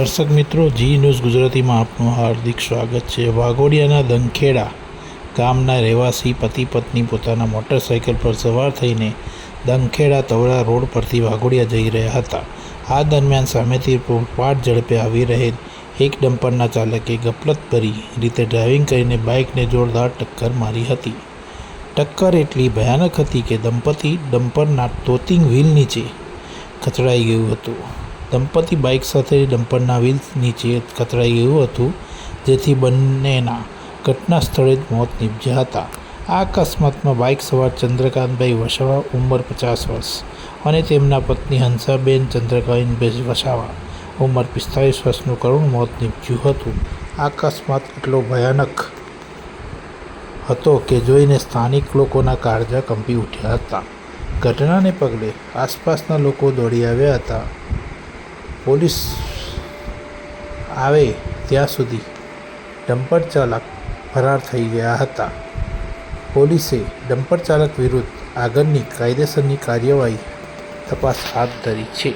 દર્શક મિત્રો, જી ન્યૂઝ ગુજરાતીમાં આપનું હાર્દિક સ્વાગત છે। વાઘોડિયાના દંખેડા ગામના રહેવાસી પતિ પત્ની પોતાના મોટરસાઇકલ પર સવાર થઈને દંખેડા તવડા રોડ પરથી વાઘોડિયા જઈ રહ્યા હતા। આ દરમિયાન સામેથી પાટ ઝડપે આવી રહેલ એક ડમ્પરના ચાલકે ગફલતભરી રીતે ડ્રાઇવિંગ કરીને બાઇકને જોરદાર ટક્કર મારી હતી। ટક્કર એટલી ભયાનક હતી કે દંપતી ડમ્પરના ટોટિંગ વ્હીલ નીચે કચડાઈ ગયું હતું। દંપતી બાઇક સાથે ડમ્પરના વ્હીલ નીચે કચડાઈ ગયું હતું, જેથી બંનેના ઘટના સ્થળે જ મોત નીપજ્યા હતા। આ અકસ્માતમાં બાઇક સવાર ચંદ્રકાંતભાઈ વસાવા ઉંમર 50 વર્ષ અને તેમના પત્ની હંસાબેન ચંદ્રકાંતભાઈ વસાવા ઉંમર 45 વર્ષનું કરુણ મોત નીપજ્યું હતું। આ અકસ્માત એટલો ભયાનક હતો કે જોઈને સ્થાનિક લોકોના કાળજા કંપી ઉઠ્યા હતા। ઘટનાને પગલે આસપાસના લોકો દોડી આવ્યા હતા। પોલીસ આવે ત્યાં સુધી ડમ્પર ચાલક ફરાર થઈ ગયા હતા। પોલીસે ડમ્પર ચાલક વિરુદ્ધ આગળની કાયદેસરની કાર્યવાહી તપાસ હાથ ધરી છે।